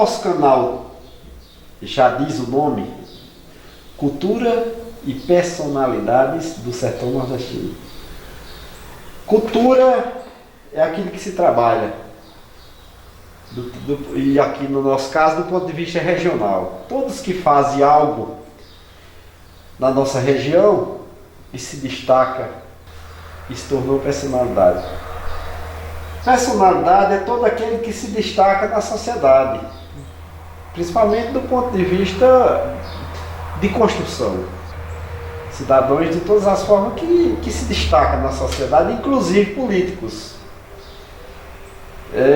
nosso canal já diz o nome, Cultura e Personalidades do Sertão Nordestino. Cultura é aquilo que se trabalha, e aqui no nosso caso do ponto de vista regional. Todos que fazem algo na nossa região e se destaca e se tornou personalidade. Personalidade é todo aquele que se destaca na sociedade, principalmente do ponto de vista de construção. Cidadãos de todas as formas que se destacam na sociedade, inclusive políticos.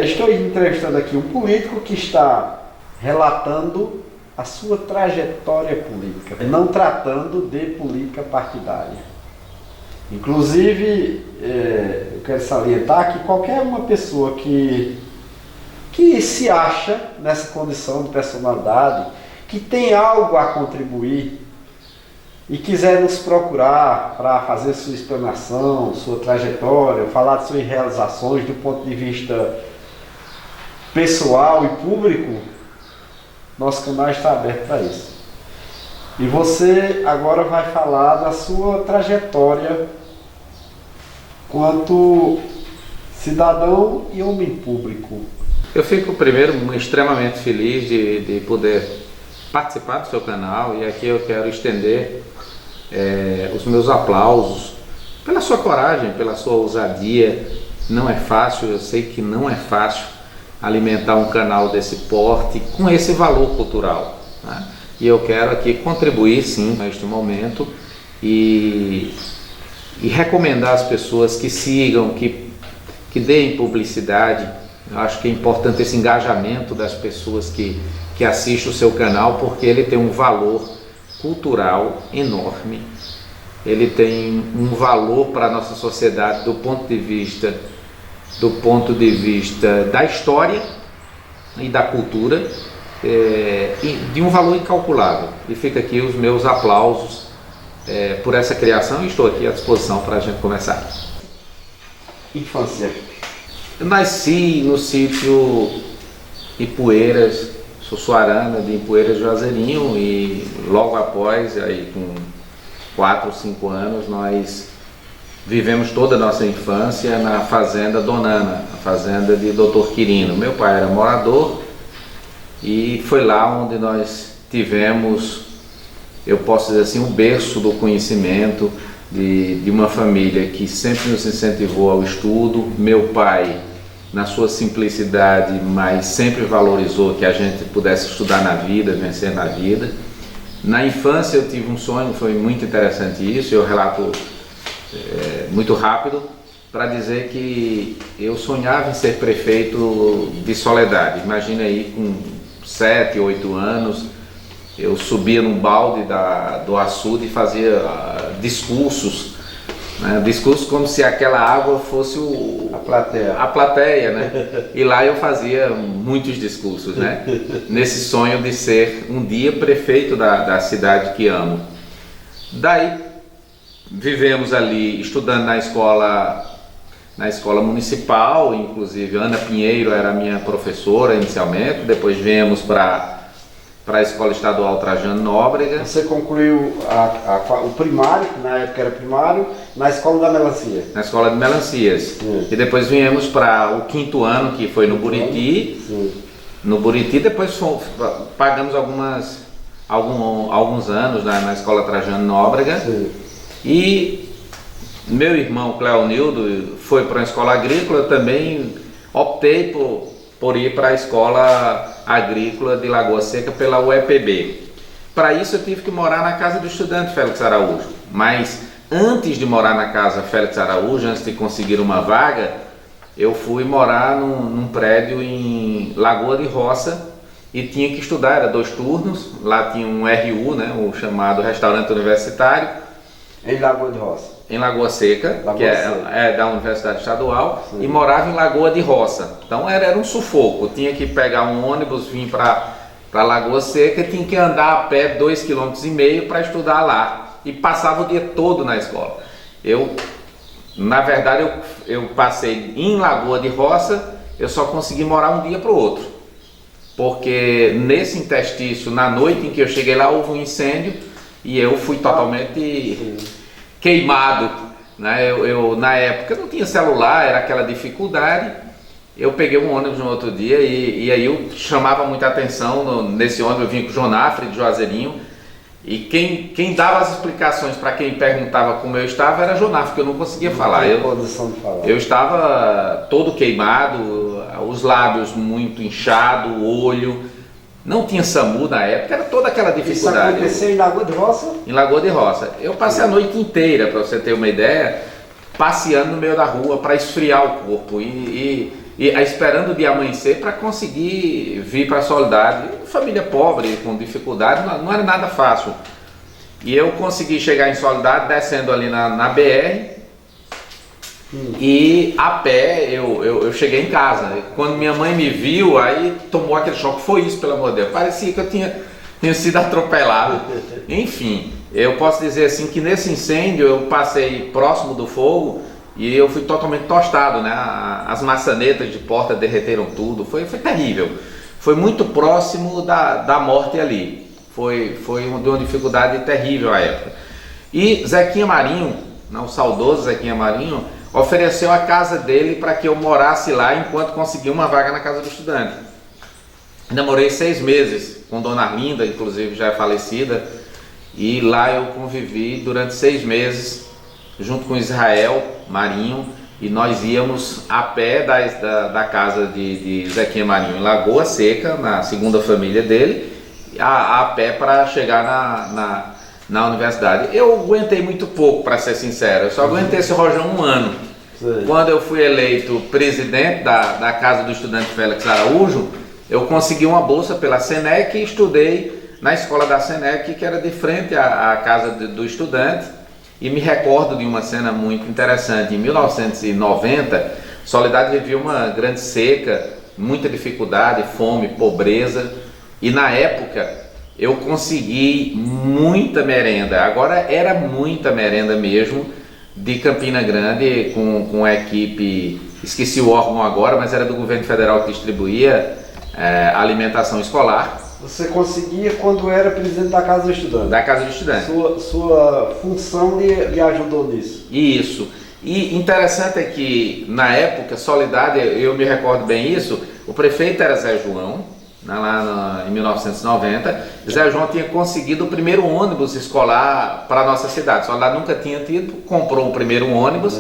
Estou entrevistando aqui um político que está relatando a sua trajetória política, não tratando de política partidária. Inclusive, eu quero salientar que qualquer uma pessoa que se acha nessa condição de personalidade, que tem algo a contribuir e quiser nos procurar para fazer sua explanação, sua trajetória, falar de suas realizações do ponto de vista pessoal e público, nosso canal está aberto para isso. E você agora vai falar da sua trajetória quanto cidadão e homem público. Eu fico primeiro extremamente feliz de poder participar do seu canal, e aqui eu quero estender os meus aplausos pela sua coragem, pela sua ousadia. Não é fácil, eu sei que não é fácil alimentar um canal desse porte com esse valor cultural, né? E eu quero aqui contribuir sim neste momento e recomendar às pessoas que sigam, que deem publicidade. Eu acho que é importante esse engajamento das pessoas que assistem o seu canal, porque ele tem um valor cultural enorme. Ele tem um valor para a nossa sociedade do ponto de vista da história e da cultura, de um valor incalculável. E fica aqui os meus aplausos por essa criação, e estou aqui à disposição para a gente conversar. Infância. Eu nasci no sítio Ipueiras, sou suarana de Ipueiras, Juazeirinho, e logo após, aí com 4 ou 5 anos, nós vivemos toda a nossa infância na fazenda Donana, a fazenda de Dr. Quirino. Meu pai era morador e foi lá onde nós tivemos, eu posso dizer assim, um berço do conhecimento de uma família que sempre nos incentivou ao estudo. Meu pai, na sua simplicidade, mas sempre valorizou que a gente pudesse estudar na vida, vencer na vida. Na infância eu tive um sonho, foi muito interessante isso, eu relato muito rápido, para dizer que eu sonhava em ser prefeito de Soledade. Imagina aí, com 7, 8 anos, eu subia num balde do açude e fazia discursos, né? Discursos como se aquela água fosse a plateia, né? E lá eu fazia muitos discursos, né? Nesse sonho de ser um dia prefeito da cidade que amo. Daí vivemos ali estudando na escola municipal, inclusive Ana Pinheiro era a minha professora inicialmente, depois viemos para a Escola Estadual Trajano Nóbrega. Você concluiu o primário, que na época era primário, na Escola da Melancia. Na Escola de Melancias. Sim. E depois viemos para o 5º ano, que foi no Buriti. Sim. No Buriti, depois pagamos alguns anos na Escola Trajano Nóbrega. Sim. E meu irmão Cleonildo foi para a escola agrícola. Eu também optei por ir para a escola agrícola de Lagoa Seca pela UEPB. Para isso eu tive que morar na casa do estudante Félix Araújo, mas antes de morar na casa Félix Araújo, antes de conseguir uma vaga, eu fui morar num prédio em Lagoa de Roça e tinha que estudar, era 2 turnos, lá tinha um RU, né, o chamado Restaurante Universitário. Em Lagoa de Roça? Em Lagoa Seca, que é da Universidade Estadual. Sim. E morava em Lagoa de Roça. Então era um sufoco, tinha que pegar um ônibus, vir para Lagoa Seca, tinha que andar a pé 2,5 km para estudar lá. E passava o dia todo na escola. Na verdade, eu passei em Lagoa de Roça, eu só consegui morar um dia para o outro. porque nesse interstício, na noite em que eu cheguei lá, houve um incêndio e eu fui totalmente queimado, né? Na época não tinha celular, era aquela dificuldade. Eu peguei um ônibus no outro dia e aí eu chamava muita atenção nesse ônibus. Eu vinha com o Jonafre de Juazeirinho, e quem dava as explicações para quem perguntava como eu estava era Jonafre, porque eu não conseguia falar. Eu estava todo queimado, os lábios muito inchados, o olho, não tinha SAMU na época, era toda aquela dificuldade. Isso aconteceu em Lagoa de Roça? Em Lagoa de Roça. Eu passei a noite inteira, para você ter uma ideia, passeando no meio da rua para esfriar o corpo e esperando o dia amanhecer para conseguir vir para a Soledade. Família pobre, com dificuldade, não era nada fácil. E eu consegui chegar em Soledade descendo ali na BR e a pé eu cheguei em casa. Quando minha mãe me viu, aí tomou aquele choque. Foi isso, pelo amor de Deus. Parecia que eu tinha sido atropelado. Enfim, eu posso dizer assim que nesse incêndio eu passei próximo do fogo e eu fui totalmente tostado, né? As maçanetas de porta derreteram tudo, foi terrível. Foi muito próximo da morte ali. Foi de uma dificuldade terrível à época. E Zequinha Marinho, né, o saudoso Zequinha Marinho, ofereceu a casa dele para que eu morasse lá enquanto conseguia uma vaga na casa do estudante. Ainda morei 6 meses com Dona Arlinda, inclusive já é falecida, e lá eu convivi durante 6 meses junto com Israel Marinho, e nós íamos a pé da casa de Zequinha Marinho em Lagoa Seca, na segunda família dele, a pé para chegar na universidade. Eu aguentei muito pouco, para ser sincero, eu só aguentei esse rojão 1 ano. Sim. Quando eu fui eleito presidente da Casa do Estudante Félix Araújo, eu consegui uma bolsa pela Senec e estudei na escola da Senec, que era de frente à Casa do Estudante. E me recordo de uma cena muito interessante. Em 1990, Soledade vivia uma grande seca, muita dificuldade, fome, pobreza. E na época eu consegui muita merenda, agora era muita merenda mesmo, de Campina Grande, com a equipe, esqueci o órgão agora, mas era do governo federal que distribuía alimentação escolar. Você conseguia quando era presidente da Casa do Estudante? Da Casa do Estudante. Sua função lhe ajudou nisso? Isso. E interessante é que, na época, Soledade, eu me recordo bem isso, o prefeito era Zé João, em 1990. Zé João tinha conseguido o primeiro ônibus escolar para a nossa cidade. Soledade nunca tinha tido, comprou o primeiro ônibus.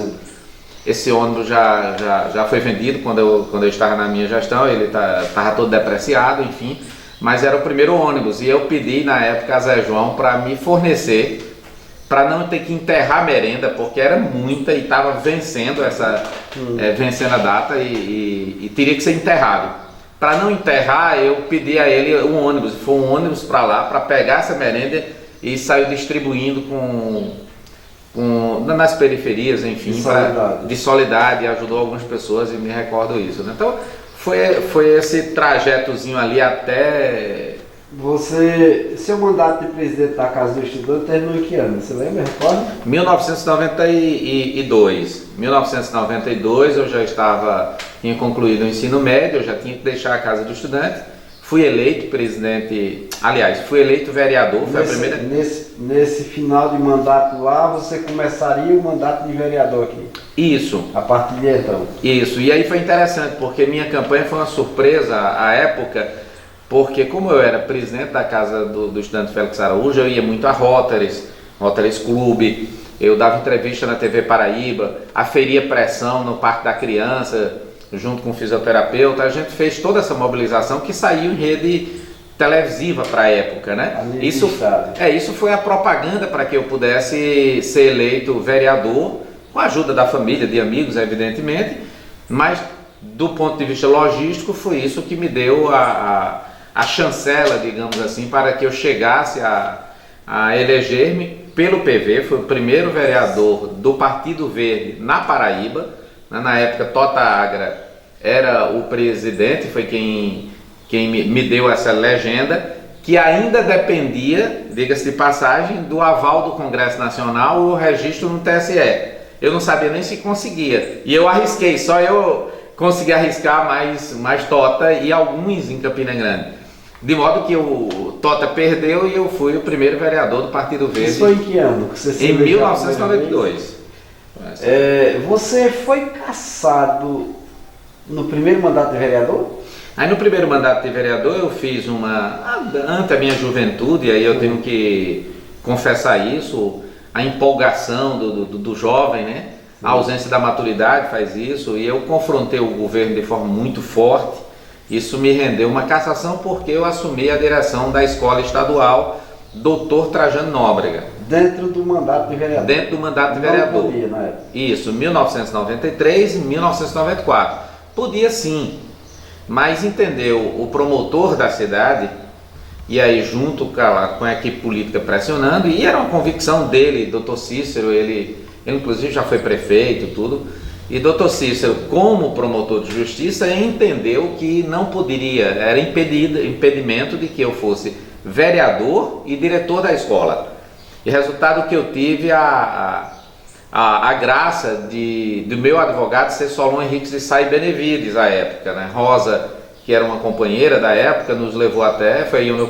Esse ônibus já foi vendido quando eu estava na minha gestão, ele estava todo depreciado, enfim. Mas era o primeiro ônibus e eu pedi na época a Zé João para me fornecer, para não ter que enterrar merenda, porque era muita e estava vencendo vencendo a data e teria que ser enterrado. Para não enterrar, eu pedi a ele um ônibus, foi um ônibus para lá, para pegar essa merenda e saiu distribuindo nas periferias, enfim, de Soledade, ajudou algumas pessoas e me recordo isso, né? Então, foi esse trajetozinho ali até... Seu mandato de presidente da Casa do Estudante terminou em que ano? Você lembra? Recorda? 1992. 1992 eu já tinha concluído o ensino médio, eu já tinha que deixar a Casa do Estudante. Fui eleito presidente, aliás, fui eleito vereador, foi a primeira... Nesse final de mandato lá, você começaria o mandato de vereador aqui? Isso. A partir de então? Isso, e aí foi interessante, porque minha campanha foi uma surpresa à época, porque como eu era presidente da Casa do Estudante Félix Araújo, eu ia muito a Rotaries Clube, eu dava entrevista na TV Paraíba, aferia pressão no Parque da Criança, junto com o fisioterapeuta. A gente fez toda essa mobilização que saiu em rede televisiva para a época, né? Isso foi a propaganda para que eu pudesse ser eleito vereador, com a ajuda da família, de amigos, evidentemente, mas do ponto de vista logístico foi isso que me deu a chancela, digamos assim, para que eu chegasse a eleger-me pelo PV. Foi o primeiro vereador do Partido Verde na Paraíba. Na época, Tota Agra era o presidente, foi quem me deu essa legenda, que ainda dependia, diga-se de passagem, do aval do Congresso Nacional ou o registro no TSE. Eu não sabia nem se conseguia. E eu arrisquei, só eu consegui arriscar mais Tota e alguns em Campina Grande. De modo que o Tota perdeu e eu fui o primeiro vereador do Partido Verde. Isso foi em que ano que você se Em elegeu 1992. Você foi cassado no primeiro mandato de vereador? Aí no primeiro mandato de vereador eu fiz ante a minha juventude, aí eu tenho que confessar isso, a empolgação do jovem, né? A ausência da maturidade faz isso, e eu confrontei o governo de forma muito forte. Isso me rendeu uma cassação porque eu assumi a direção da escola estadual Dr. Trajano Nóbrega. Dentro do mandato de vereador? Dentro do mandato de vereador. Não podia, na época. Isso, 1993 e 1994. Podia sim, mas entendeu o promotor da cidade, e aí junto com a equipe política pressionando, e era uma convicção dele, Dr. Cícero, ele inclusive já foi prefeito, tudo, e Dr. Cícero, como promotor de justiça, entendeu que não poderia, era impedimento de que eu fosse vereador e diretor da escola. E resultado que eu tive a graça do meu advogado ser Solon Henriques de Sá e Benevides à época, né? Rosa, que era uma companheira da época, nos levou até, foi aí onde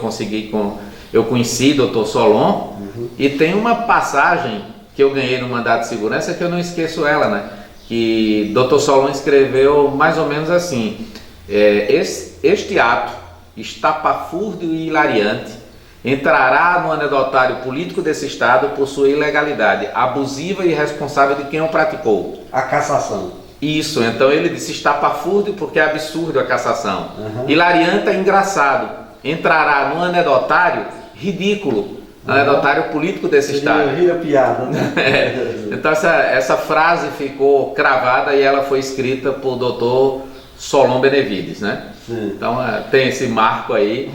eu conheci Dr. Solon, e tem uma passagem que eu ganhei no mandato de segurança que eu não esqueço ela, né? Que Dr. Solon escreveu mais ou menos assim: este ato estapafúrdio e hilariante entrará no anedotário político desse Estado por sua ilegalidade abusiva e irresponsável de quem o praticou. A cassação. Isso, então ele disse estapafúrdio porque é absurdo a cassação. Hilariante é engraçado. Entrará no anedotário ridículo, anedotário político desse Estado. Vira piada, né? Então essa frase ficou cravada e ela foi escrita por Dr. Solon Benevides, né? Sim. Então tem esse marco aí.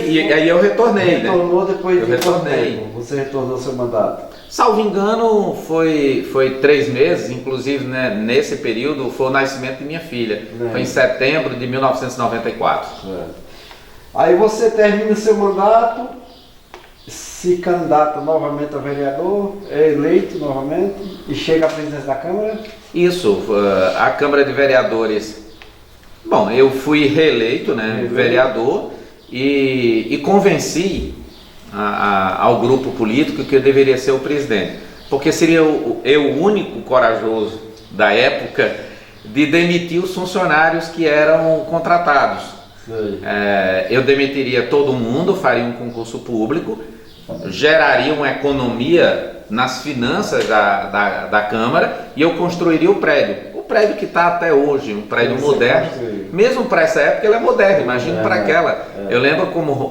E aí eu retornei, retornou né? Depois de retornei. tempo? Você retornou ao seu mandato? Salvo engano, foi 3 meses, inclusive, né, nesse período foi o nascimento de minha filha. Foi em setembro de 1994. Aí você termina o seu mandato, se candidata novamente a vereador, é eleito novamente e chega à presidência da Câmara? Isso, a Câmara de Vereadores. Bom, eu fui reeleito, né, vereador, e convenci ao grupo político que eu deveria ser o presidente, porque seria eu o único corajoso da época de demitir os funcionários que eram contratados. Eu demitiria todo mundo, faria um concurso público, geraria uma economia nas finanças da Câmara e eu construiria o prédio que está até hoje, um prédio moderno. Mesmo para essa época ele é moderno, imagina para aquela. Eu lembro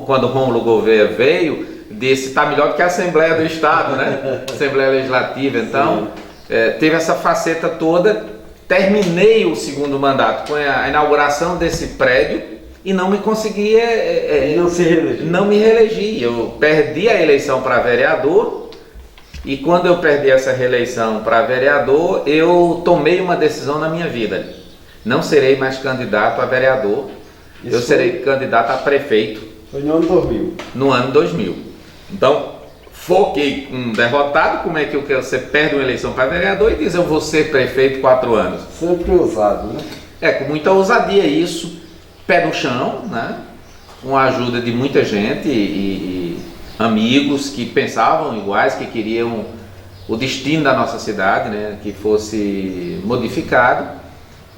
quando Rômulo Gouveia veio, disse está melhor do que a Assembleia do Estado, né? Assembleia Legislativa. Então teve essa faceta toda. Terminei o segundo mandato com a inauguração desse prédio e não me conseguia, não me reelegi. Eu perdi a eleição para vereador. E quando eu perdi essa reeleição para vereador, eu tomei uma decisão na minha vida. Não serei mais candidato a vereador, eu serei candidato a prefeito. Foi no ano 2000? No ano 2000. Então, foquei com um derrotado, como é que você perde uma eleição para vereador e diz eu vou ser prefeito 4 anos. Sempre ousado, né? Com muita ousadia isso, pé no chão, né? Com a ajuda de muita gente e amigos que pensavam iguais, que queriam o destino da nossa cidade, né, que fosse modificado,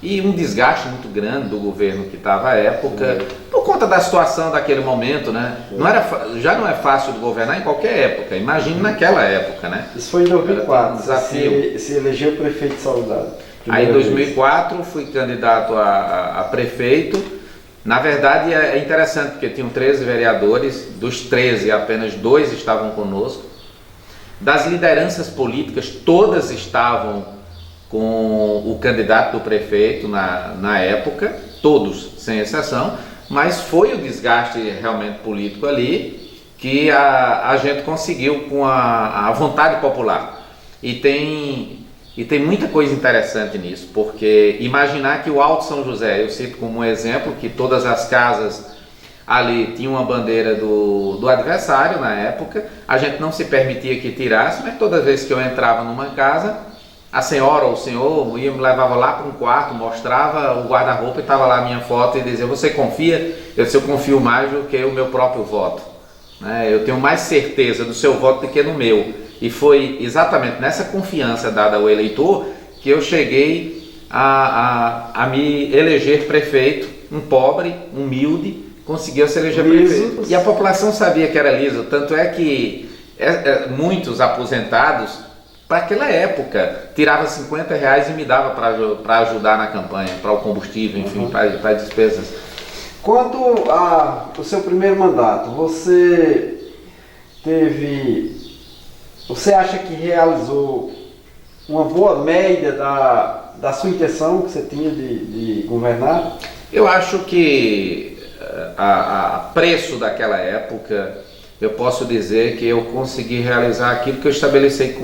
e um desgaste muito grande do governo que estava à época, por conta da situação daquele momento, né? Já não é fácil de governar em qualquer época, imagine naquela época, né? Isso foi em 2004, um desafio. Se elegeu prefeito de Soledade. Aí em 2004 fui candidato a prefeito. Na verdade é interessante porque tinham 13 vereadores, dos 13 apenas 2 estavam conosco. Das lideranças políticas todas estavam com o candidato do prefeito na época, todos sem exceção, mas foi o desgaste realmente político ali que a gente conseguiu com a vontade popular. E tem muita coisa interessante nisso, porque imaginar que o Alto São José, eu cito como um exemplo, que todas as casas ali tinham uma bandeira do adversário na época, a gente não se permitia que tirasse, mas toda vez que eu entrava numa casa, a senhora ou o senhor me levava lá para um quarto, mostrava o guarda-roupa e estava lá a minha foto e dizia: você confia? Eu disse: eu confio mais do que o meu próprio voto, né? Eu tenho mais certeza do seu voto do que no meu. E foi exatamente nessa confiança dada ao eleitor que eu cheguei a me eleger prefeito, um pobre, humilde, conseguiu se eleger prefeito. E a população sabia que era liso, tanto é que muitos aposentados, para aquela época, tirava R$50 e me dava para ajudar na campanha, para o combustível, enfim, para despesas. Quanto ao seu primeiro mandato, você acha que realizou uma boa média da sua intenção que você tinha de governar? Eu acho que a preço daquela época, eu posso dizer que eu consegui realizar aquilo que eu estabeleci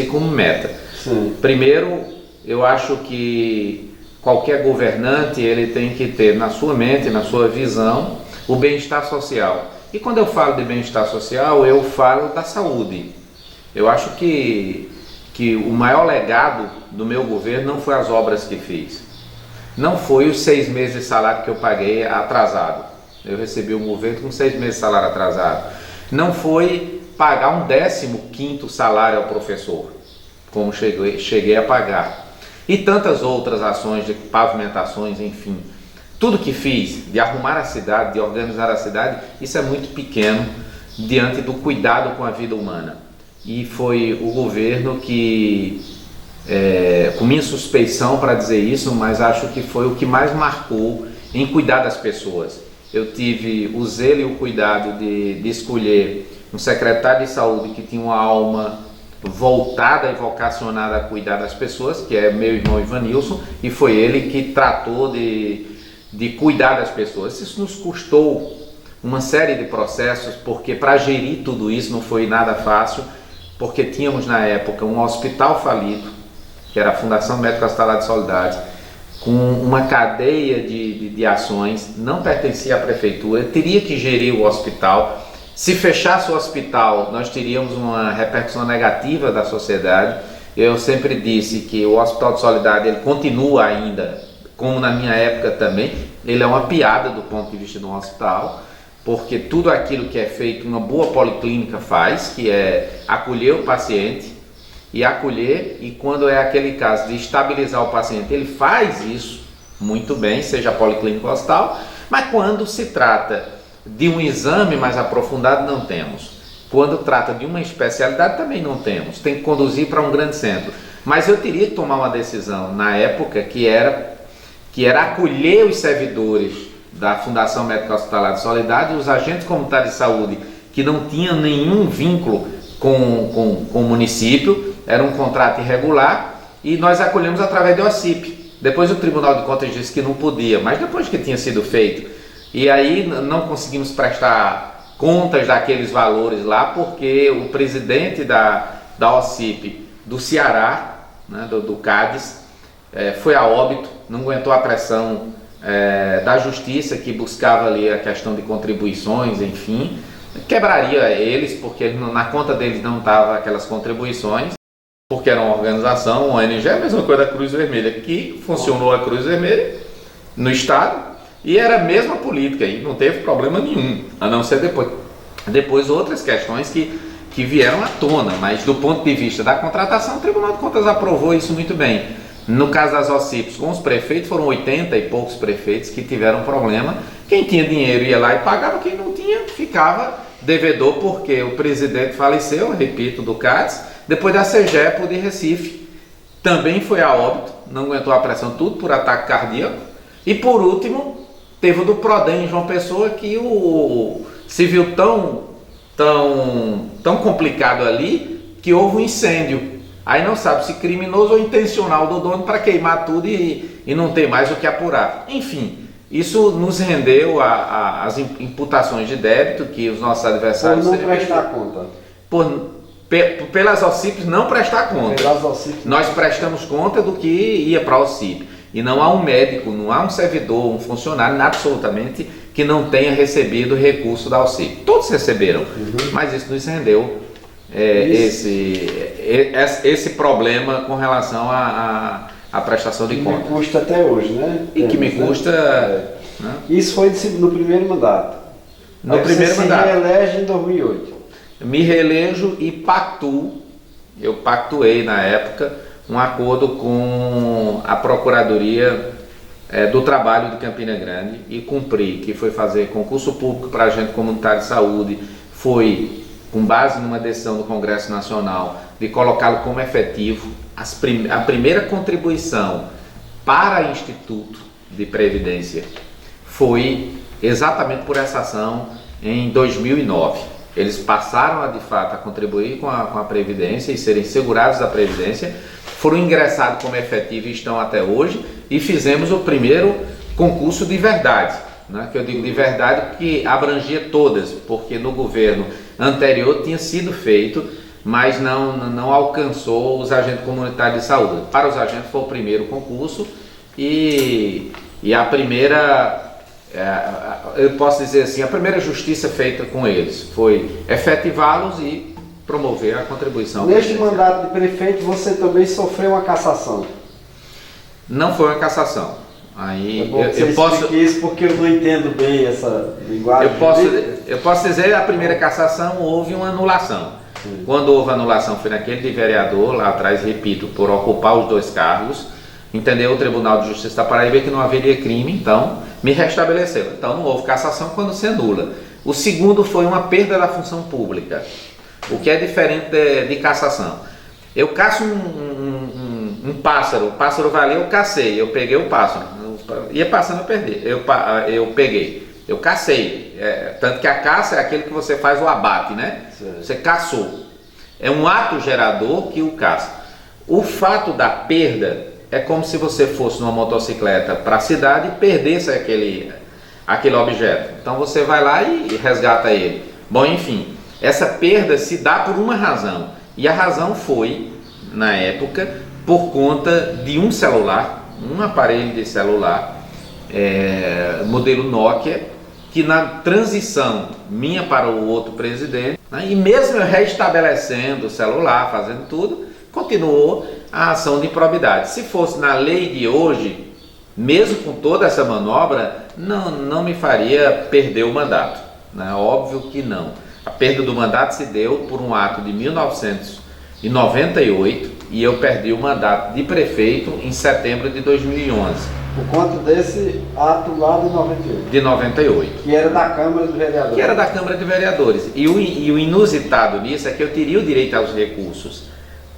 como meta. Sim. Primeiro, eu acho que qualquer governante ele tem que ter na sua mente, na sua visão, o bem-estar social. E quando eu falo de bem-estar social, eu falo da saúde. Eu acho que o maior legado do meu governo não foi as obras que fiz. Não foi os 6 meses de salário que eu paguei atrasado. Eu recebi um governo com 6 meses de salário atrasado. Não foi pagar um 15º salário ao professor, como cheguei a pagar. E tantas outras ações de pavimentações, enfim. Tudo que fiz de arrumar a cidade, de organizar a cidade, isso é muito pequeno diante do cuidado com a vida humana. E foi o governo que, com minha suspeição para dizer isso, mas acho que foi o que mais marcou em cuidar das pessoas. Eu tive o zelo e o cuidado de escolher um secretário de saúde que tinha uma alma voltada e vocacionada a cuidar das pessoas, que é meu irmão Ivanilson, e foi ele que tratou de cuidar das pessoas. Isso nos custou uma série de processos, porque para gerir tudo isso não foi nada fácil, porque tínhamos na época um hospital falido, que era a Fundação Médica Hospitalar de Soledade, com uma cadeia de ações, não pertencia à prefeitura, teria que gerir o hospital. Se fechasse o hospital, nós teríamos uma repercussão negativa da sociedade. Eu sempre disse que o Hospital de Soledade ele continua ainda, como na minha época também, ele é uma piada do ponto de vista de um hospital, porque tudo aquilo que é feito uma boa policlínica faz, que é acolher o paciente, e acolher, e quando é aquele caso de estabilizar o paciente, ele faz isso muito bem, seja policlínico ou hospital, mas quando se trata de um exame mais aprofundado, não temos. Quando trata de uma especialidade, também não temos. Tem que conduzir para um grande centro. Mas eu teria que tomar uma decisão na época que era acolher os servidores da Fundação Médica Hospitalar de Soledade e os agentes comunitários de saúde que não tinham nenhum vínculo com o município, era um contrato irregular, e nós acolhemos através do OSCIP. Depois o Tribunal de Contas disse que não podia, mas depois que tinha sido feito, e aí não conseguimos prestar contas daqueles valores lá, porque o presidente da OSCIP do Ceará, né, do Cádiz, foi a óbito, não aguentou a pressão da justiça, que buscava ali a questão de contribuições, enfim, quebraria eles, porque na conta deles não estavam aquelas contribuições, porque era uma organização, uma ONG, a mesma coisa da Cruz Vermelha, que funcionou a Cruz Vermelha no estado, e era a mesma política, e não teve problema nenhum, a não ser depois outras questões que vieram à tona, mas do ponto de vista da contratação, o Tribunal de Contas aprovou isso muito bem. No caso das OSCIPs, com os prefeitos, foram 80 e poucos prefeitos que tiveram problema. Quem tinha dinheiro ia lá e pagava, quem não tinha ficava devedor, porque o presidente faleceu, repito, do Cádiz, depois da CEGEPO de Recife, também foi a óbito, não aguentou a pressão, tudo por ataque cardíaco. E por último, teve o do Prodem em João Pessoa, que se viu tão complicado ali, que houve um incêndio. Aí não sabe se criminoso ou intencional do dono para queimar tudo e não tem mais o que apurar. Enfim, isso nos rendeu as imputações de débito que os nossos adversários... Por não prestar conta. Pelas OSCIPs não prestar conta. Pelas OSCIPs. Nós prestamos conta do que ia para a OSCIP. E não há um médico, não há um servidor, um funcionário, absolutamente, que não tenha recebido recurso da OSCIP. Todos receberam, mas isso nos rendeu esse problema com relação à prestação de contas. Que me custa até hoje, né? E que me custa... Né? Isso foi no primeiro mandato. No primeiro mandato. Você se reelege em 2008. Me reelejo e pactuo, eu pactuei na época, um acordo com a Procuradoria do Trabalho de Campina Grande e cumpri, que foi fazer concurso público para agente comunitário de saúde, foi com base numa decisão do Congresso Nacional de colocá-lo como efetivo. A primeira contribuição para o Instituto de Previdência foi exatamente por essa ação em 2009. Eles passaram de fato a contribuir com a Previdência e serem segurados da Previdência, foram ingressados como efetivo e estão até hoje, e fizemos o primeiro concurso de verdade, né? Que eu digo de verdade porque abrangia todas, porque no governo anterior tinha sido feito, mas não alcançou os agentes comunitários de saúde. Para os agentes foi o primeiro concurso e a primeira, eu posso dizer assim, a primeira justiça feita com eles foi efetivá-los e promover a contribuição. Neste mandato de prefeito você também sofreu uma cassação? Não foi uma cassação. Aí eu posso isso porque eu não entendo bem essa linguagem. Eu posso dizer, a primeira cassação houve uma anulação. Sim. Quando houve anulação foi naquele de vereador, lá atrás, repito, por ocupar os 2 cargos, entendeu? O Tribunal de Justiça da Paraíba que não haveria crime, então me restabeleceu. Então não houve cassação quando se anula. O segundo foi uma perda da função pública, o que é diferente de cassação. Eu caço um pássaro, o pássaro vai ali, eu cacei, eu peguei o pássaro, ia passando eu perdi, eu peguei, eu cacei, tanto que a caça é aquele que você faz o abate, né? Sim. Você caçou, é um ato gerador que o caça. O fato da perda é como se você fosse numa motocicleta para a cidade e perdesse aquele objeto, então você vai lá e resgata ele. Bom, enfim, essa perda se dá por uma razão, e a razão foi, na época, por conta de um celular, um aparelho de celular, modelo Nokia, que na transição minha para o outro presidente, né, e mesmo eu restabelecendo o celular, fazendo tudo, continuou a ação de improbidade. Se fosse na lei de hoje, mesmo com toda essa manobra, não me faria perder o mandato, né? Óbvio que não. A perda do mandato se deu por um ato de 1998 e eu perdi o mandato de prefeito em setembro de 2011. Por conta desse ato lá de 98? De 98. Que era da Câmara de Vereadores. Que era da Câmara de Vereadores. E o inusitado nisso é que eu teria o direito aos recursos,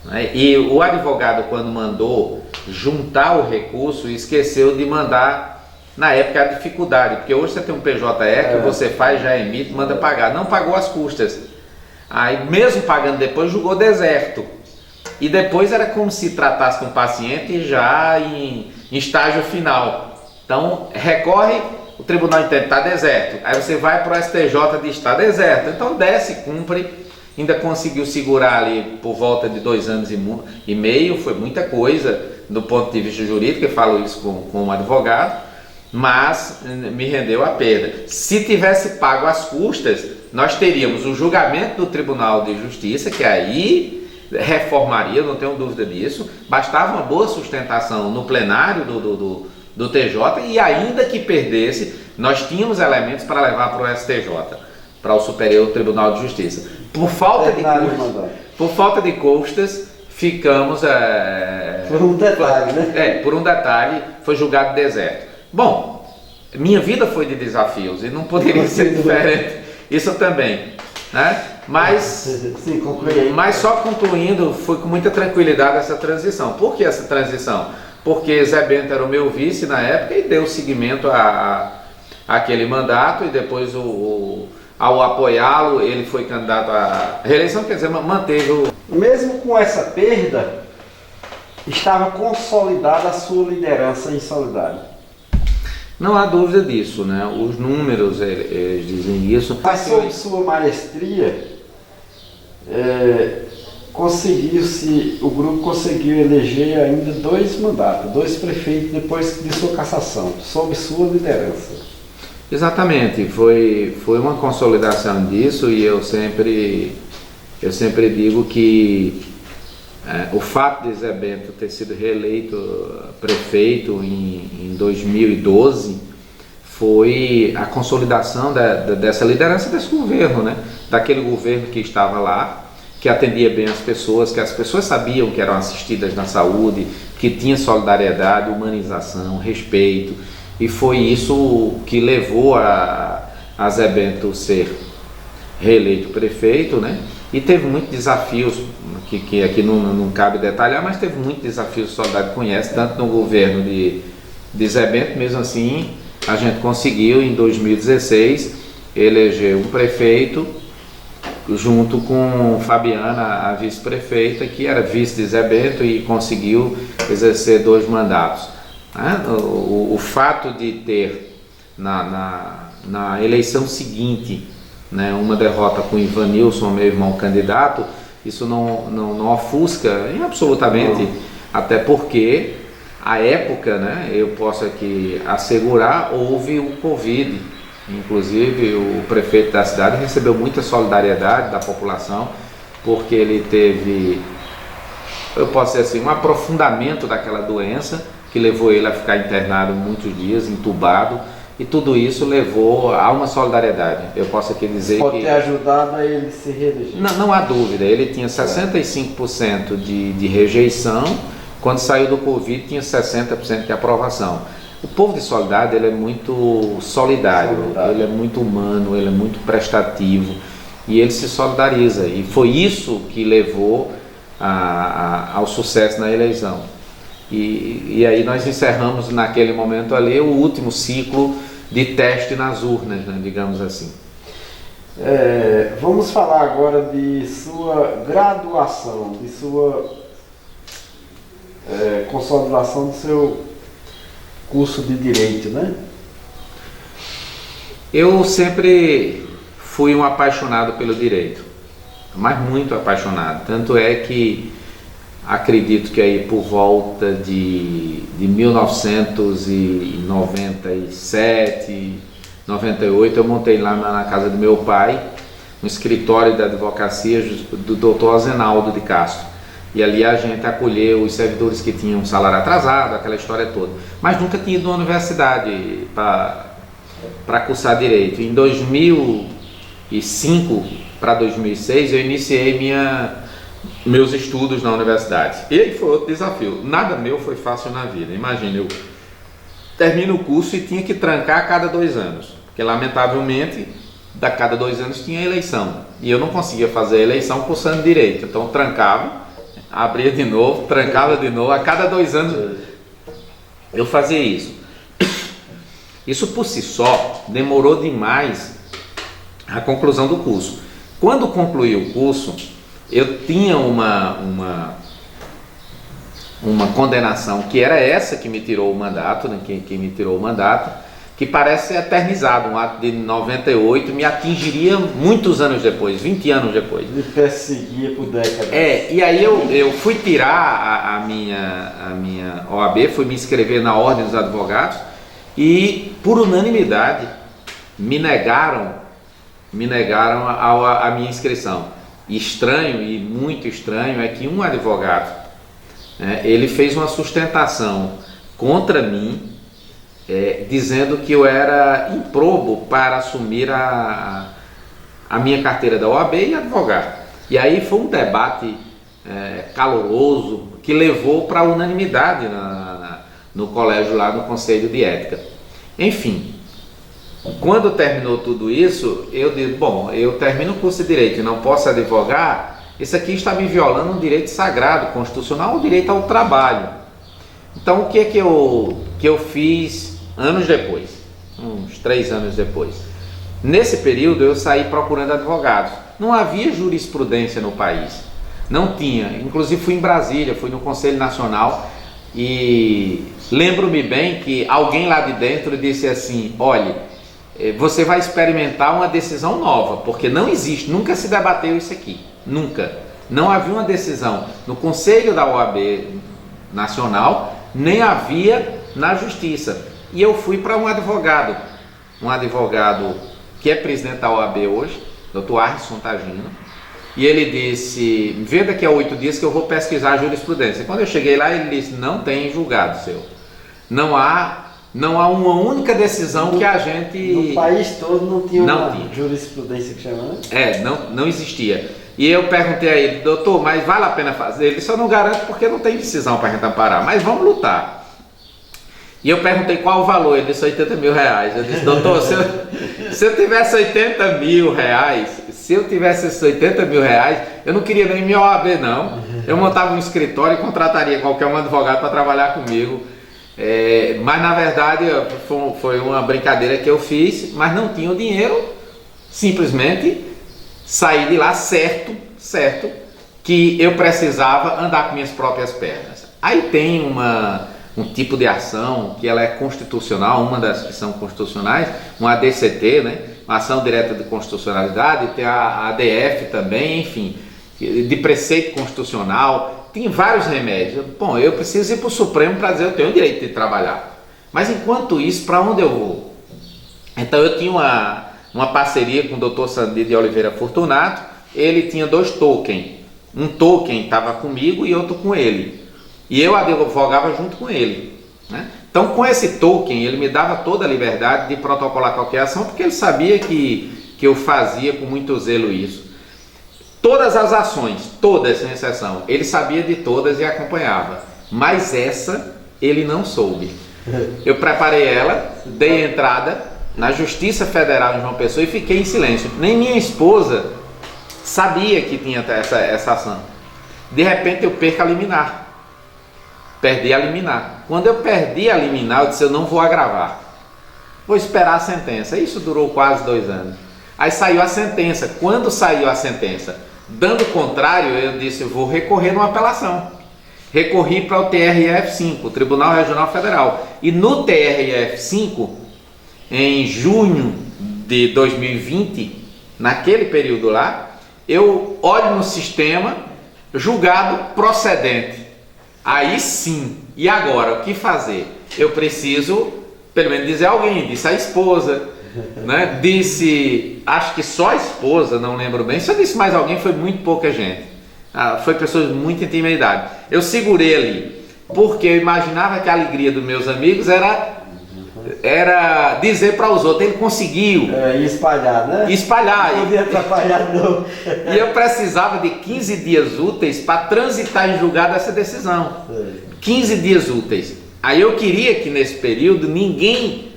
né? E o advogado, quando mandou juntar o recurso, esqueceu de mandar. Na época a dificuldade, porque hoje você tem um PJE que você faz, já emite, manda pagar. Não pagou as custas. Aí mesmo pagando depois, julgou deserto. E depois era como se tratasse com o paciente já em estágio final. Então recorre, o tribunal entende, está deserto. Aí você vai para o STJ de está deserto. Então desce, cumpre, ainda conseguiu segurar ali por volta de 2 anos e meio. Foi muita coisa do ponto de vista jurídico, eu falo isso com um advogado. Mas me rendeu a perda. Se tivesse pago as custas, nós teríamos o julgamento do Tribunal de Justiça, que aí reformaria, não tenho dúvida disso. Bastava uma boa sustentação no plenário do TJ e ainda que perdesse, nós tínhamos elementos para levar para o STJ, para o Superior Tribunal de Justiça. Por falta de custas, ficamos... Por um detalhe, né? Por um detalhe, foi julgado deserto. Bom, minha vida foi de desafios e não poderia ser diferente, isso também, né? Mas só concluindo, foi com muita tranquilidade essa transição. Por que essa transição? Porque Zé Bento era o meu vice na época e deu seguimento àquele mandato, e depois ao apoiá-lo, ele foi candidato à reeleição, quer dizer, manteve o... Mesmo com essa perda, estava consolidada a sua liderança em Soledade. Não há dúvida disso, né? Os números eles dizem isso. Mas sob sua maestria, o grupo conseguiu eleger ainda 2 mandatos, 2 prefeitos depois de sua cassação, sob sua liderança. Exatamente, foi uma consolidação disso, e eu sempre eu sempre digo que o fato de Zé Bento ter sido reeleito prefeito em 2012 foi a consolidação dessa liderança desse governo, né? Daquele governo que estava lá, que atendia bem as pessoas, que as pessoas sabiam que eram assistidas na saúde, que tinha solidariedade, humanização, respeito, e foi isso que levou a Zé Bento ser reeleito prefeito, né? E teve muitos desafios, que aqui não cabe detalhar, mas teve muitos desafios que a Solidariedade conhece, tanto no governo de Zé Bento, mesmo assim a gente conseguiu em 2016 eleger um prefeito junto com Fabiana, a vice-prefeita, que era vice de Zé Bento e conseguiu exercer 2 mandatos. O fato de ter na eleição seguinte, né, uma derrota com Ivanilson, meu irmão candidato, isso não ofusca absolutamente, até porque à época, né, eu posso aqui assegurar, houve o Covid, inclusive o prefeito da cidade recebeu muita solidariedade da população, porque ele teve, eu posso dizer assim, um aprofundamento daquela doença, que levou ele a ficar internado muitos dias, entubado, e tudo isso levou a uma solidariedade. Eu posso aqui dizer pode ter ajudado a ele se reeleger. Não há dúvida, ele tinha 65% de rejeição, quando saiu do Covid tinha 60% de aprovação. O povo de Soledade, ele é muito solidário, ele é muito humano, ele é muito prestativo e ele se solidariza, e foi isso que levou ao sucesso na eleição. E aí nós encerramos naquele momento ali o último ciclo de teste nas urnas, né, digamos assim. Vamos falar agora de sua graduação, de sua consolidação do seu curso de Direito, né? Eu sempre fui um apaixonado pelo direito, mas muito apaixonado, tanto é que acredito que aí por volta de 1997, 98, eu montei lá na casa do meu pai, no escritório da advocacia do Dr. Azenaldo de Castro. E ali a gente acolheu os servidores que tinham um salário atrasado, aquela história toda. Mas nunca tinha ido à universidade para cursar Direito. Em 2005 para 2006 eu iniciei meus estudos na universidade. E aí foi outro desafio. Nada meu foi fácil na vida. Imagina, eu termino o curso e tinha que trancar a cada 2 anos. Porque lamentavelmente, a cada 2 anos tinha eleição. E eu não conseguia fazer a eleição cursando Direito. Então eu trancava, abria de novo, trancava de novo. A cada 2 anos eu fazia isso. Isso por si só demorou demais a conclusão do curso. Quando concluí o curso, eu tinha uma condenação que era essa que me tirou o mandato, né, que me tirou o mandato, que parece eternizado, um ato de 98, me atingiria muitos anos depois, 20 anos depois. Me perseguia por décadas. E aí eu fui tirar a minha OAB, fui me inscrever na Ordem dos Advogados e, por unanimidade, me negaram a minha inscrição. Estranho e muito estranho é que um advogado, ele fez uma sustentação contra mim, dizendo que eu era improbo para assumir a minha carteira da OAB e advogar. E aí foi um debate caloroso que levou para a unanimidade no colégio lá no Conselho de Ética. Enfim, quando terminou tudo isso, eu digo, bom, eu termino o curso de Direito e não posso advogar, isso aqui está me violando um direito sagrado, constitucional, o direito ao trabalho. Então o que é que eu fiz anos depois, uns 3 anos depois? Nesse período eu saí procurando advogados. Não havia jurisprudência no país, não tinha, inclusive fui em Brasília, fui no Conselho Nacional e lembro-me bem que alguém lá de dentro disse assim, olha, você vai experimentar uma decisão nova, porque não existe, nunca se debateu isso aqui, nunca. Não havia uma decisão no Conselho da OAB Nacional, nem havia na Justiça. E eu fui para um advogado que é presidente da OAB hoje, Dr. Arson Tagino, e ele disse, vê daqui a 8 dias que eu vou pesquisar a jurisprudência. Quando eu cheguei lá, ele disse, não tem julgado seu. Não há uma única decisão que a gente... No país todo não tinha jurisprudência que chama? Não existia. E eu perguntei a ele, doutor, mas vale a pena fazer? Ele disse, eu não garanto porque não tem decisão para a gente amparar, mas vamos lutar. E eu perguntei qual o valor, ele disse 80 mil reais. Eu disse, doutor, se eu tivesse 80 mil reais, se eu tivesse esses 80 mil reais, eu não queria nem minha OAB não. Eu montava um escritório e contrataria qualquer um advogado para trabalhar comigo. Mas na verdade foi uma brincadeira que eu fiz, mas não tinha o dinheiro, simplesmente saí de lá certo que eu precisava andar com minhas próprias pernas. Aí tem um tipo de ação que ela é constitucional, uma das que são constitucionais, uma ADCT, né? Uma ação direta de constitucionalidade, tem a ADF também, enfim, de preceito constitucional, tem vários remédios. Bom, eu preciso ir para o Supremo para dizer eu tenho o direito de trabalhar. Mas enquanto isso, para onde eu vou? Então eu tinha uma parceria com o Dr. Sandir de Oliveira Fortunato, ele tinha 2 tokens, um token estava comigo e outro com ele. E eu advogava junto com ele, né? Então com esse token ele me dava toda a liberdade de protocolar qualquer ação, porque ele sabia que eu fazia com muito zelo isso. Todas as ações, todas sem exceção, ele sabia de todas e acompanhava, mas essa ele não soube. Eu preparei ela, dei entrada na Justiça Federal de João Pessoa e fiquei em silêncio. Nem minha esposa sabia que tinha essa ação. De repente eu perco a liminar. Perdi a liminar. Quando eu perdi a liminar, eu disse, eu não vou agravar. Vou esperar a sentença. Isso durou quase 2 anos. Aí saiu a sentença. Quando saiu a sentença, dando contrário, eu disse, eu vou recorrer numa apelação. Recorri para o TRF5, o Tribunal Regional Federal. E no TRF5, em junho de 2020, naquele período lá, eu olho no sistema, julgado procedente. Aí sim, e agora, o que fazer? Eu preciso, pelo menos dizer alguém, disse a esposa, né? Disse, acho que só a esposa, não lembro bem, se eu disse mais alguém foi muito pouca gente, foi pessoas de muita intimidade. Eu segurei ali, porque eu imaginava que a alegria dos meus amigos era dizer para os outros, ele conseguiu. E espalhar, né? Espalhar. Não podia atrapalhar, não. E eu precisava de 15 dias úteis para transitar em julgado essa decisão. 15 dias úteis. Aí eu queria que nesse período ninguém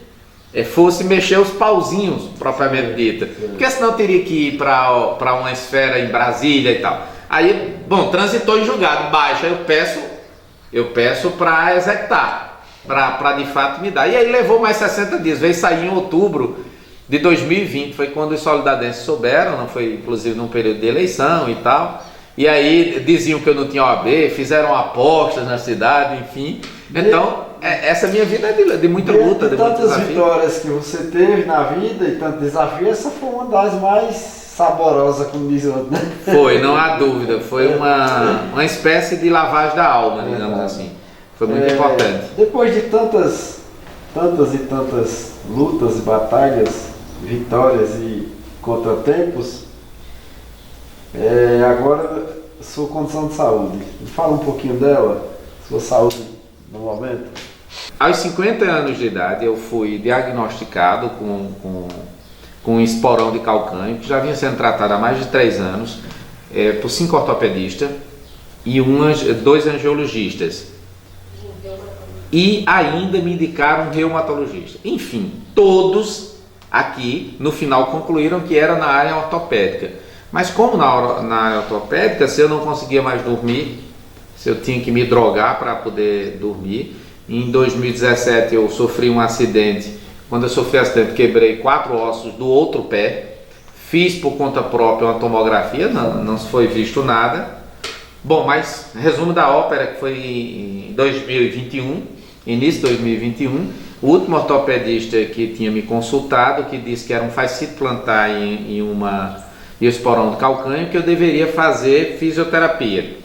fosse mexer os pauzinhos, propriamente dita. Porque senão eu teria que ir para uma esfera em Brasília e tal. Aí, bom, transitou em julgado, baixa, eu peço para executar. Para de fato me dar. E aí levou mais 60 dias, veio sair em outubro de 2020, foi quando os solidarenses souberam, não foi inclusive num período de eleição e tal, e aí diziam que eu não tinha OAB, fizeram apostas na cidade, enfim. Então, essa minha vida é de muita luta, de muito desafio. Tantas vitórias que você teve na vida e tanto desafio, essa foi uma das mais saborosas, como diz o outro, né? Foi, não há dúvida, foi uma espécie de lavagem da alma, digamos assim. Foi muito importante. Depois de tantas e tantas lutas, batalhas, vitórias e contratempos, agora sua condição de saúde. Me fala um pouquinho dela, sua saúde no momento. Aos 50 anos de idade eu fui diagnosticado com um esporão de calcânio, que já vinha sendo tratado há mais de 3 anos, por 5 ortopedistas e 2 angiologistas. E ainda me indicaram um reumatologista. Enfim, todos aqui no final concluíram que era na área ortopédica. Mas como na área ortopédica, se eu não conseguia mais dormir, se eu tinha que me drogar para poder dormir, em 2017 eu sofri um acidente. Quando eu sofri acidente, quebrei 4 ossos do outro pé, fiz por conta própria uma tomografia, não foi visto nada. Bom, mas resumo da ópera, que foi em 2021, início de 2021, o último ortopedista que tinha me consultado, que disse que era um fascite plantar e um esporão de calcânio, que eu deveria fazer fisioterapia.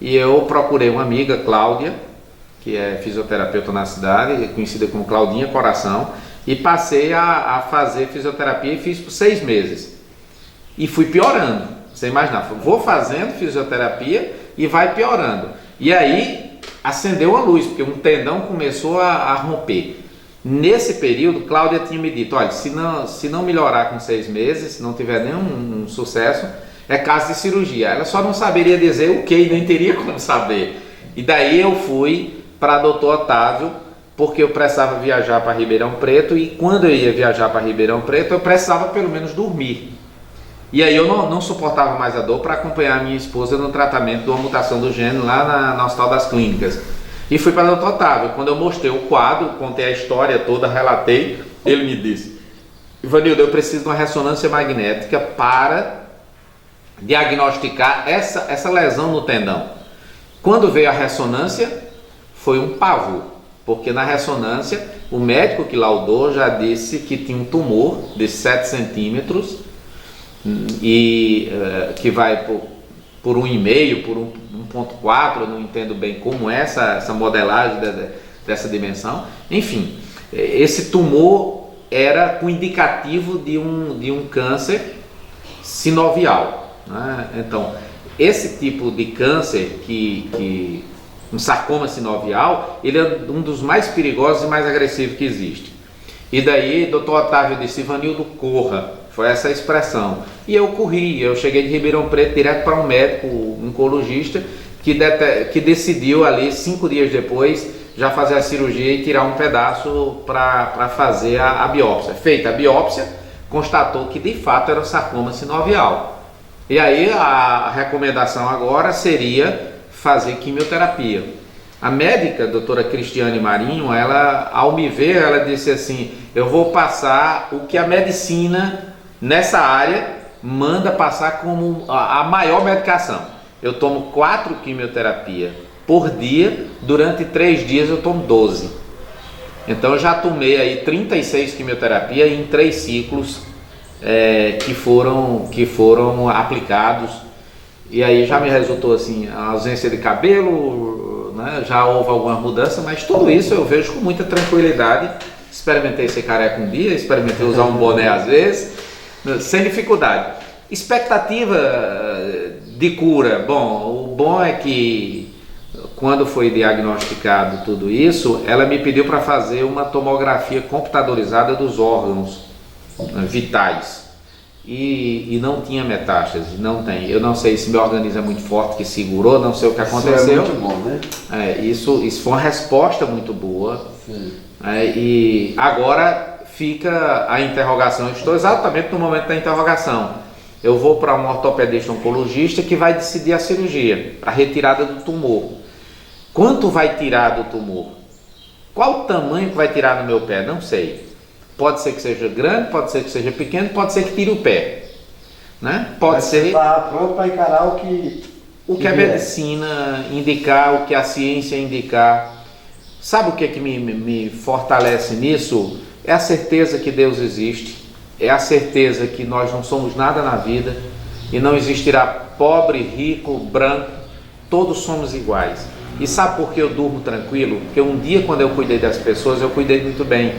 E eu procurei uma amiga, Cláudia, que é fisioterapeuta na cidade, conhecida como Claudinha Coração, e passei a fazer fisioterapia e fiz por 6 meses. E fui piorando. Você imagina, vou fazendo fisioterapia e vai piorando. E aí acendeu a luz, porque um tendão começou a romper. Nesse período, Cláudia tinha me dito, olha, se não melhorar com 6 meses, se não tiver nenhum sucesso, é caso de cirurgia. Ela só não saberia dizer o que e nem teria como saber. E daí eu fui para Dr. Otávio, porque eu precisava viajar para Ribeirão Preto, e quando eu ia viajar para Ribeirão Preto, eu precisava pelo menos dormir. E aí eu não suportava mais a dor para acompanhar a minha esposa no tratamento de uma mutação do gene lá na Hospital das Clínicas. E fui para o Dr. Otávio. Quando eu mostrei o quadro, contei a história toda, relatei, ele me disse, Ivanildo, eu preciso de uma ressonância magnética para diagnosticar essa lesão no tendão. Quando veio a ressonância, foi um pavor, porque na ressonância o médico que laudou já disse que tinha um tumor de 7 centímetros e que vai por 1,5, por 1,4, eu não entendo bem como é essa modelagem dessa dimensão. Enfim, esse tumor era com indicativo de um câncer sinovial, né? Então, esse tipo de câncer, um sarcoma sinovial, ele é um dos mais perigosos e mais agressivos que existe. E daí, Dr. Otávio disse, Ivanildo, corra. Foi essa a expressão. E eu corri, eu cheguei de Ribeirão Preto direto para um médico oncologista que decidiu ali 5 dias depois já fazer a cirurgia e tirar um pedaço para fazer a biópsia. Feita a biópsia, constatou que de fato era um sarcoma sinovial. E aí a recomendação agora seria fazer quimioterapia. A médica, a doutora Cristiane Marinho, ela, ao me ver, ela disse assim, eu vou passar o que a medicina nessa área manda passar como a maior medicação. Eu tomo 4 quimioterapias por dia, durante 3 dias eu tomo 12. Então eu já tomei aí 36 quimioterapias em 3 ciclos que foram aplicados. E aí já me resultou assim, a ausência de cabelo, né? Já houve alguma mudança, mas tudo isso eu vejo com muita tranquilidade. Experimentei ser careca um dia, experimentei usar um boné às vezes, sem dificuldade. Expectativa de cura, bom, o bom é que quando foi diagnosticado tudo isso, ela me pediu para fazer uma tomografia computadorizada dos órgãos vitais. E não tinha metástase, não tem. Eu não sei se meu organismo é muito forte que segurou, não sei o que aconteceu. Isso é muito bom, né? Isso foi uma resposta muito boa. E agora fica a interrogação. Eu estou exatamente no momento da interrogação. Eu vou para um ortopedista oncologista que vai decidir a cirurgia, a retirada do tumor. Quanto vai tirar do tumor? Qual o tamanho que vai tirar no meu pé? Não sei. Pode ser que seja grande, pode ser que seja pequeno, pode ser que tire o pé, né? Pode ser. Você está pronto para encarar o que a medicina indicar, o que a ciência indicar. Sabe o que me fortalece nisso? É a certeza que Deus existe, é a certeza que nós não somos nada na vida e não existirá pobre, rico, branco, todos somos iguais. E sabe por que eu durmo tranquilo? Porque um dia, quando eu cuidei das pessoas, eu cuidei muito bem.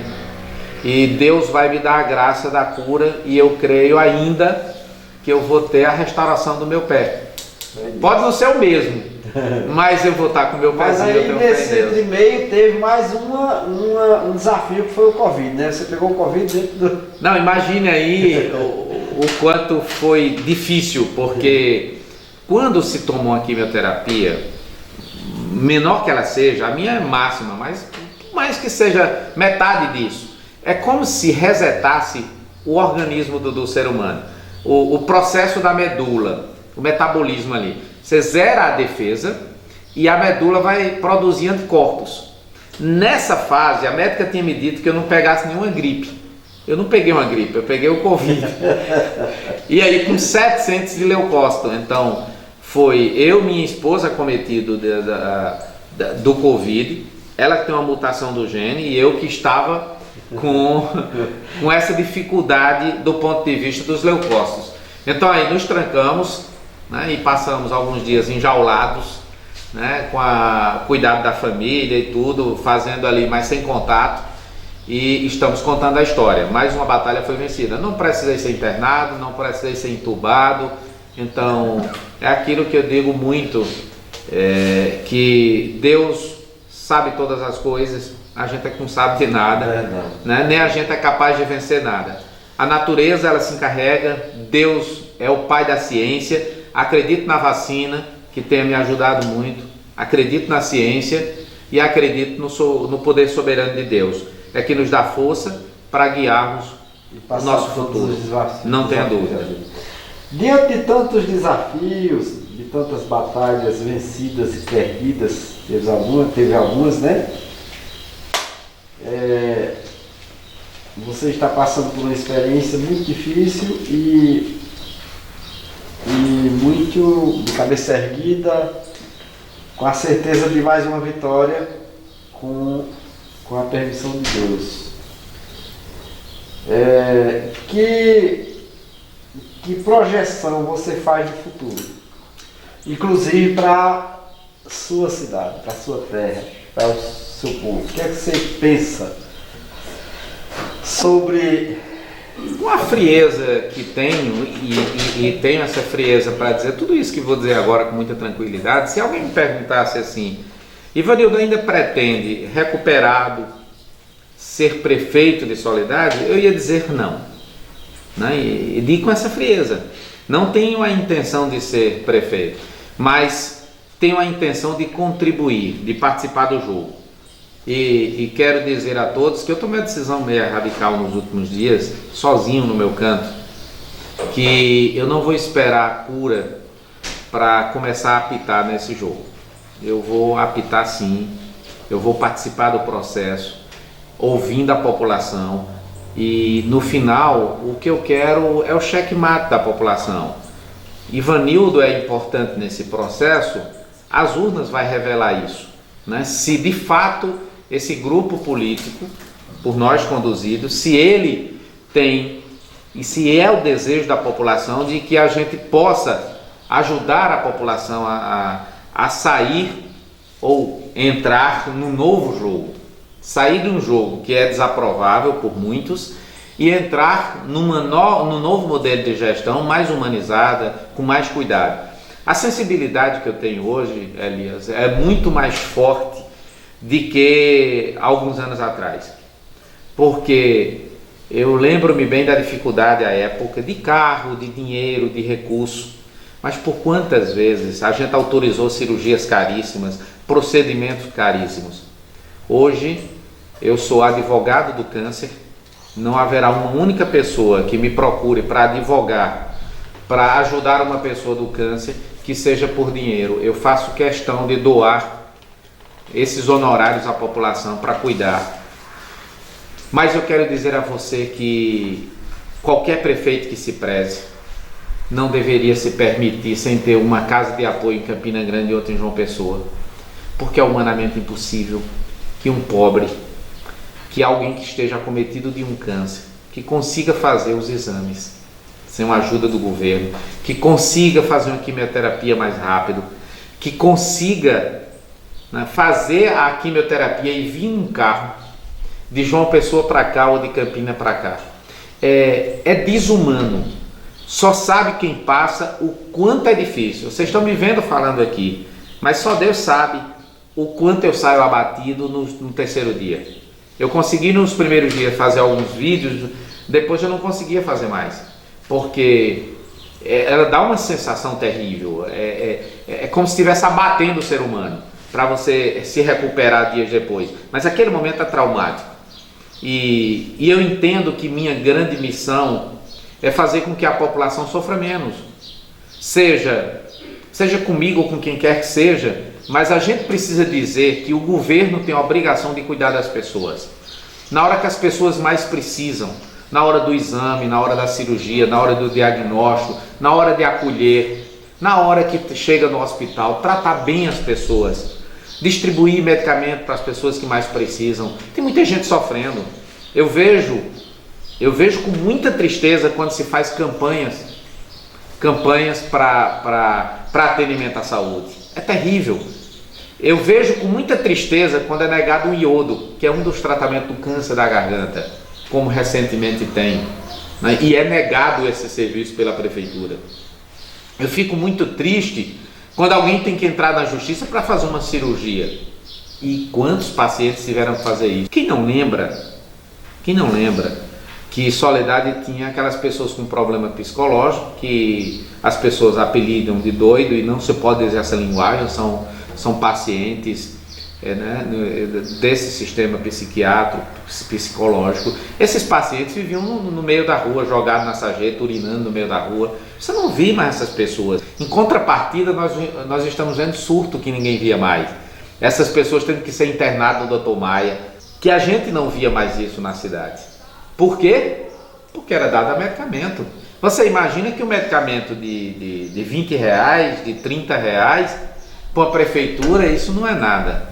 E Deus vai me dar a graça da cura e eu creio ainda que eu vou ter a restauração do meu pé. Pode não ser o mesmo, mas eu vou estar com o meu pezinho. Mas aí nesse entre meio teve mais um desafio que foi o Covid, né? Você pegou o Covid dentro do... Não, imagine aí o quanto foi difícil, porque quando se toma uma quimioterapia, menor que ela seja, a minha é máxima, mas mais que seja metade disso, é como se resetasse o organismo do ser humano, o processo da medula, o metabolismo ali. Você zera a defesa e a medula vai produzir anticorpos. Nessa fase, a médica tinha me dito que eu não pegasse nenhuma gripe. Eu não peguei uma gripe, eu peguei o Covid. E aí com 700 de leucócito. Então, foi eu, minha esposa, acometido do Covid, ela que tem uma mutação do gene e eu que estava com essa dificuldade do ponto de vista dos leucócitos. Então aí nos trancamos, né, e passamos alguns dias enjaulados, né, com cuidado da família e tudo, fazendo ali, mas sem contato, e estamos contando a história. Mais uma batalha foi vencida. Não precisei ser internado, não precisei ser entubado, Então, é aquilo que eu digo muito, que Deus sabe todas as coisas, a gente é que não sabe de nada, né? Nem a gente é capaz de vencer nada. A natureza, ela se encarrega, Deus é o pai da ciência. Acredito na vacina, que tem me ajudado muito, acredito na ciência e acredito no poder soberano de Deus, é que nos dá força para guiarmos o nosso futuro, não tenha dúvida. Diante de tantos desafios, de tantas batalhas vencidas e perdidas, teve algumas, né? Você está passando por uma experiência muito difícil e muito de cabeça erguida, com a certeza de mais uma vitória, com a permissão de Deus. Que projeção você faz do futuro? Inclusive para a sua cidade, para a sua terra, para o seu povo. O que é que você pensa sobre... Uma frieza que tenho, e tenho essa frieza para dizer tudo isso que vou dizer agora com muita tranquilidade. Se alguém me perguntasse assim, Ivanildo ainda pretende, recuperado, ser prefeito de Soledade, eu ia dizer não, né? E digo com essa frieza, não tenho a intenção de ser prefeito, mas tenho a intenção de contribuir, de participar do jogo. E quero dizer a todos que eu tomei a decisão meio radical nos últimos dias, sozinho no meu canto, que eu não vou esperar a cura para começar a apitar nesse jogo. Eu vou apitar sim, eu vou participar do processo, ouvindo a população, e no final o que eu quero é o checkmate da população. Ivanildo é importante nesse processo, as urnas vai revelar isso, né? Se de fato esse grupo político, por nós conduzido, se ele tem e se é o desejo da população de que a gente possa ajudar a população a sair ou entrar num novo jogo, sair de um jogo que é desaprovável por muitos e entrar num novo modelo de gestão mais humanizada, com mais cuidado. A sensibilidade que eu tenho hoje, Elias, é muito mais forte do que alguns anos atrás, porque eu lembro-me bem da dificuldade à época de carro, de dinheiro, de recurso, mas por quantas vezes a gente autorizou cirurgias caríssimas, procedimentos caríssimos. Hoje eu sou advogado do câncer, não haverá uma única pessoa que me procure para advogar, para ajudar uma pessoa do câncer, que seja por dinheiro. Eu faço questão de doar esses honorários à população para cuidar. Mas eu quero dizer a você que qualquer prefeito que se preze não deveria se permitir sem ter uma casa de apoio em Campina Grande e outra em João Pessoa, porque é humanamente impossível que um pobre, que alguém que esteja acometido de um câncer, que consiga fazer os exames sem a ajuda do governo, que consiga fazer uma quimioterapia mais rápido, que consiga, né, fazer a quimioterapia e vir um carro de João Pessoa para cá ou de Campina para cá. É desumano. Só sabe quem passa o quanto é difícil. Vocês estão me vendo falando aqui, mas só Deus sabe o quanto eu saio abatido no terceiro dia. Eu consegui nos primeiros dias fazer alguns vídeos, depois eu não conseguia fazer mais, porque ela dá uma sensação terrível. É como se estivesse abatendo o ser humano para você se recuperar dias depois, mas aquele momento é traumático. E eu entendo que minha grande missão é fazer com que a população sofra menos, seja comigo ou com quem quer que seja, mas a gente precisa dizer que o governo tem a obrigação de cuidar das pessoas. Na hora que as pessoas mais precisam, na hora do exame, na hora da cirurgia, na hora do diagnóstico, na hora de acolher, na hora que chega no hospital, tratar bem as pessoas, distribuir medicamento para as pessoas que mais precisam. Tem muita gente sofrendo. Eu vejo com muita tristeza quando se faz campanhas para atendimento à saúde. É terrível. Eu vejo com muita tristeza quando é negado o iodo, que é um dos tratamentos do câncer da garganta, como recentemente tem, né? E é negado esse serviço pela prefeitura. Eu fico muito triste quando alguém tem que entrar na justiça para fazer uma cirurgia. E quantos pacientes tiveram que fazer isso? Quem não lembra que Soledade tinha aquelas pessoas com problema psicológico, que as pessoas apelidam de doido e não se pode dizer essa linguagem, são pacientes desse sistema psiquiátrico, psicológico. Esses pacientes viviam no meio da rua, jogados na sarjeta, urinando no meio da rua. Você não vê mais essas pessoas. Em contrapartida, nós estamos vendo surto que ninguém via mais. Essas pessoas tendo que ser internadas no Dr. Maia, que a gente não via mais isso na cidade. Por quê? Porque era dado a medicamento. Você imagina que um medicamento de R$20, de R$30, para a prefeitura isso não é nada.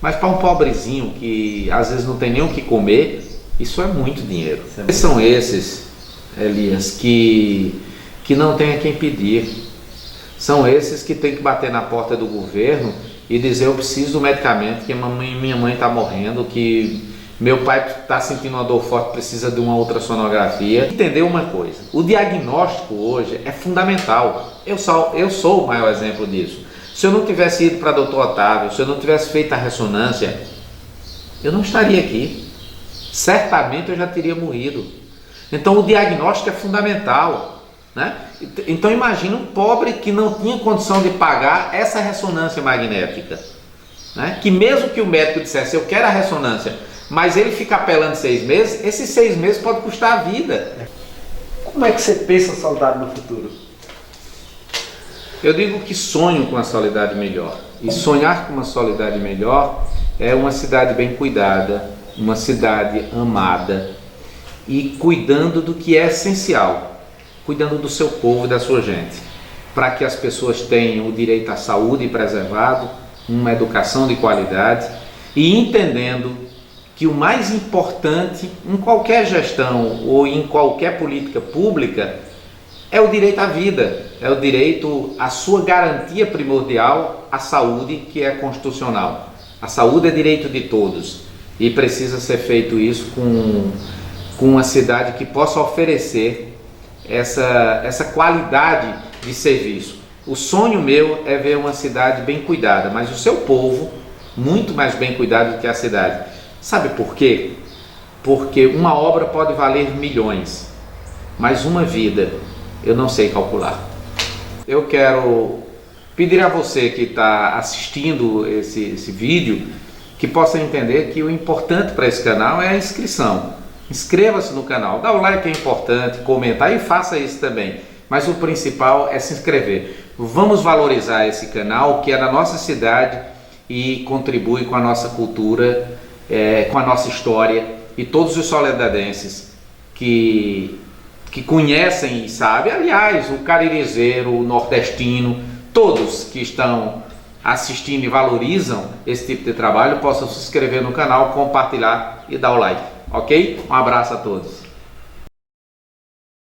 Mas para um pobrezinho que às vezes não tem nem o que comer, isso é muito dinheiro. São esses, Elias, que não tem a quem pedir. São esses que tem que bater na porta do governo e dizer: eu preciso do medicamento, que minha mãe está morrendo, que meu pai está sentindo uma dor forte, precisa de uma ultrassonografia. Entender uma coisa, o diagnóstico hoje é fundamental. Eu sou o maior exemplo disso. Se eu não tivesse ido para Dr. Otávio, se eu não tivesse feito a ressonância, eu não estaria aqui. Certamente eu já teria morrido. Então o diagnóstico é fundamental, né? Então imagina um pobre que não tinha condição de pagar essa ressonância magnética, né? Que mesmo que o médico dissesse: eu quero a ressonância, mas ele fica apelando 6 meses, esses 6 meses pode custar a vida. Como é que você pensa a Soledade no futuro? Eu digo que sonho com uma Soledade melhor. E sonhar com uma Soledade melhor é uma cidade bem cuidada, uma cidade amada e cuidando do que é essencial, cuidando do seu povo e da sua gente, para que as pessoas tenham o direito à saúde preservado, uma educação de qualidade e entendendo que o mais importante em qualquer gestão ou em qualquer política pública é o direito à vida, é o direito à sua garantia primordial à saúde, que é constitucional. A saúde é direito de todos e precisa ser feito isso com uma cidade que possa oferecer essa qualidade de serviço. O sonho meu é ver uma cidade bem cuidada, mas o seu povo muito mais bem cuidado do que a cidade. Sabe por quê? Porque uma obra pode valer milhões, mas uma vida eu não sei calcular. Eu quero pedir a você que está assistindo esse vídeo que possa entender que o importante para esse canal é a inscrição. Inscreva-se no canal, dá o like, é importante, comentar e faça isso também. Mas o principal é se inscrever. Vamos valorizar esse canal que é da nossa cidade e contribui com a nossa cultura, com a nossa história, e todos os soledadenses que conhecem e sabem, aliás, o caririzeiro, o nordestino, todos que estão assistindo e valorizam esse tipo de trabalho, possam se inscrever no canal, compartilhar e dar o like, ok? Um abraço a todos.